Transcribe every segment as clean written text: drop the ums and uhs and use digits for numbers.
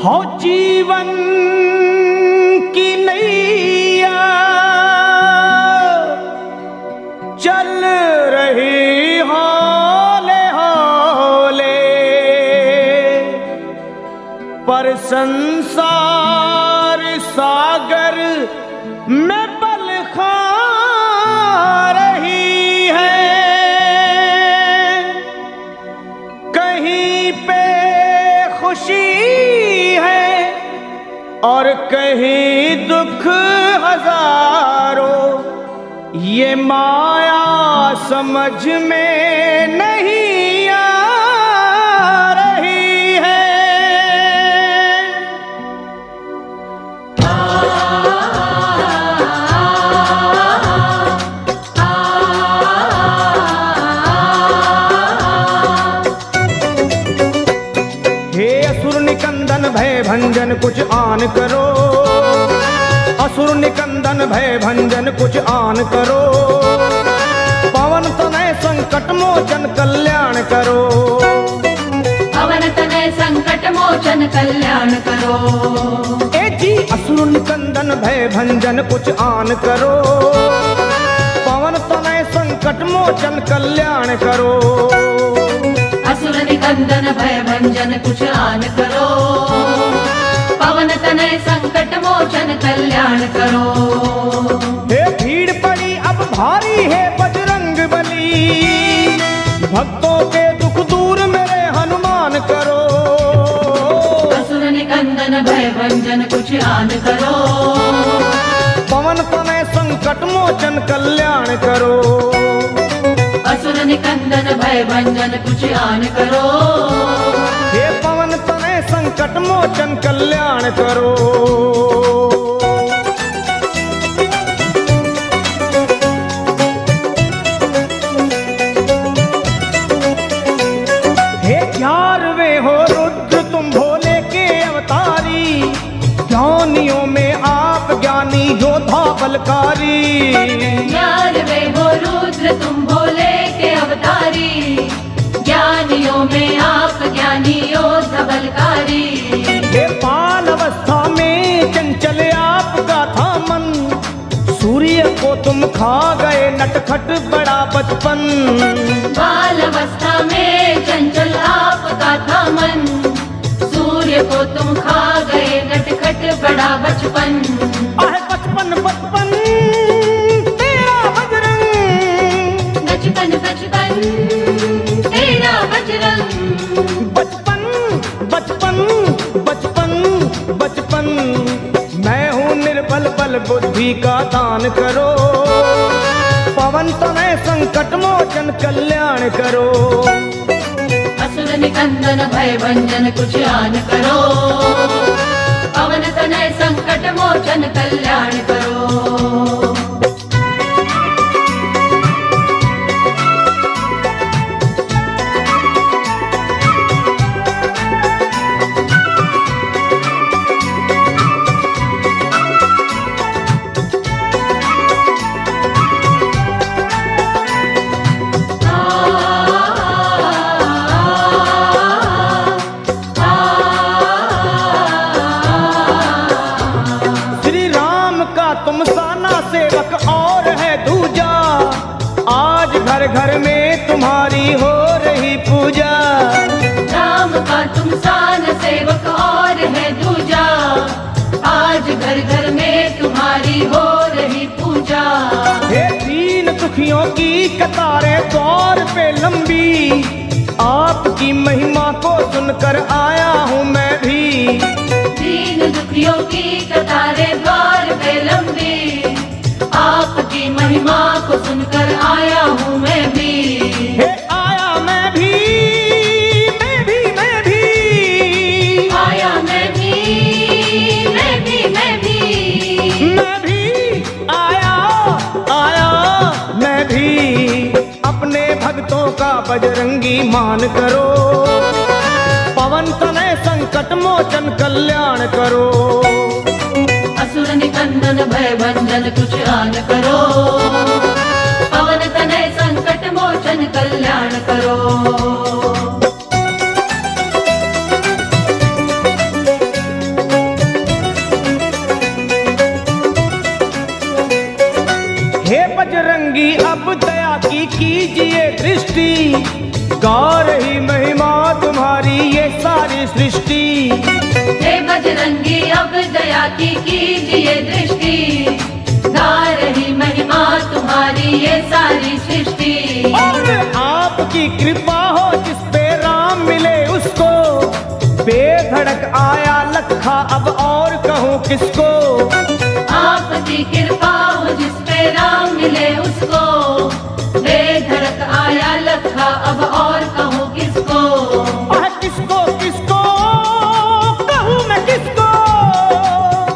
हो जीवन की नैया चल रही हौले हौले, पर संसार सागर में पल खा रही है। कहीं पे खुशी है और कहीं दुख हजारों, ये माया समझ में नहीं आ रही है। हे असुर निकंदन भय भंजन कुछ आन करो, असुर निकंदन भय भंजन कुछ आन करो, पवन तनय संकट मोचन कल्याण करो, पवन तनय संकट मोचन कल्याण करो। ए जी असुर निकंदन भय भंजन कुछ आन करो, पवन तनय संकट मोचन कल्याण करो, असुर निकंदन भय भंजन कुछ आन करो, पवन तनय संकट मोचन कल्याण करो। हे भीड़ पड़ी अब भारी है बजरंग बली, भक्तों के दुख दूर मेरे हनुमान करो, असुर निकंदन भय भंजन कुछ आन करो, पवन तनय संकट मोचन कल्याण करो, असुर निकंदन भय भंजन कुछ आन करो, हे पवन तनय संकट मोचन कल्याण करो। हे 11वें हो रुद्र तुम भोले के अवतारी, ज्ञानियों में आप ज्ञानी योद्धा बलकारी, 11वें हो रुद्र तुम भोले के अवतारी, ज्ञानियों में आप ज्ञानी योद्धा बलकारी। हे बाल अवस्था में चंचल आपका था मन, सूर्य को तुम खा गए नटखट बड़ा बचपन, बाल अवस्था में चंचल आपका था मन, सूर्य को तुम खा गए नटखट बड़ा बचपन। आहे बचपन बचपन तेरा बजरंग, बचपन बचपन तेरा बजरंग, बचपन बचपन बचपन बचपन, मैं हूँ निर्बल बल बुद्धि का दान करो, पवन तनय संकट मोचन कल्याण करो, असुर निकंदन भय भंजन कुछ आन करो, पवन तनय संकट मोचन कल्याण करो। तुम साना सेवक और है दूजा, आज घर घर में तुम्हारी हो रही पूजा, राम का तुम सान सेवक और है दूजा, आज घर घर में तुम्हारी हो रही पूजा। हे दीन दुखियों की कतारें द्वार पे लंबी, आपकी महिमा को सुनकर आया हूँ मैं भी, दीन दुखियों की कतारें द्वार पे लंबी, आपकी महिमा को सुनकर आया हूँ मैं भी। हे आया मैं भी, मैं भी मैं भी, आया मैं भी, मैं भी मैं भी, मैं भी आया आया मैं भी, अपने भक्तों का बजरंगी मान करो, पवन तनय संकट मोचन कल्याण करो, असुर निकंदन भय भंजन कुछ आन करो, पवन तनय संकट मोचन कल्याण करो। सारी सृष्टि। हे बजरंगी अब दया की कीजिए दृष्टि, गा रही महिमा तुम्हारी ये सारी सृष्टि। और आपकी कृपा हो जिस पे राम मिले उसको, बेधड़क आया लखा अब और कहूँ किसको। आपकी कृपा हो जिस पे राम मिले उसको, बेधड़क आया लखा अब और कहूँ किसको। किसको किसको कहूँ मैं किसको,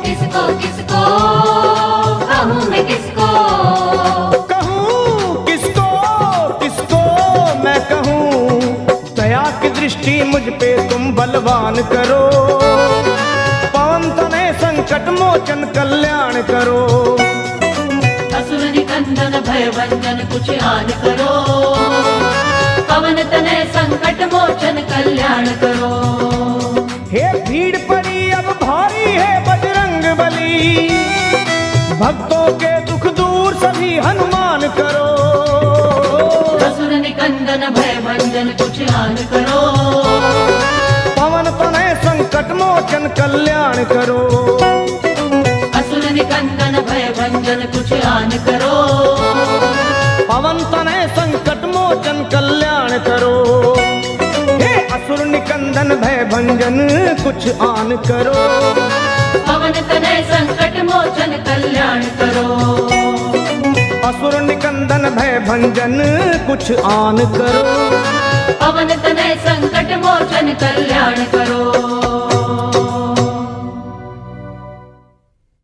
किसको किसको कहूँ मैं किसको, कहूँ किसको किसको मैं कहूँ। दया की दृष्टि मुझ पे तुम बलवान करो, पवन तनय संकट मोचन कल्याण करो। असुर निकंदन भय भंजन कुछ आन करो, पवन तनय संकट मोचन कल्याण करो। हे भीड़ पड़ी अब भारी है बजरंग बली, भक्तों के दुख दूर सभी हनुमान करो। असुर निकंदन भय भंजन कुछ आन करो, पवन तनय संकट मोचन कल्याण करो। असुर निकंदन भय भंजन कुछ आन करो, पवन तनय संकट मोचन कल्याण करो। हे असुर निकंदन भय भंजन कुछ आन करो, पवन तनय संकट मोचन कल्याण करो। असुर निकंदन भय भंजन कुछ आन करो, पवन तनय संकट मोचन कल्याण करो।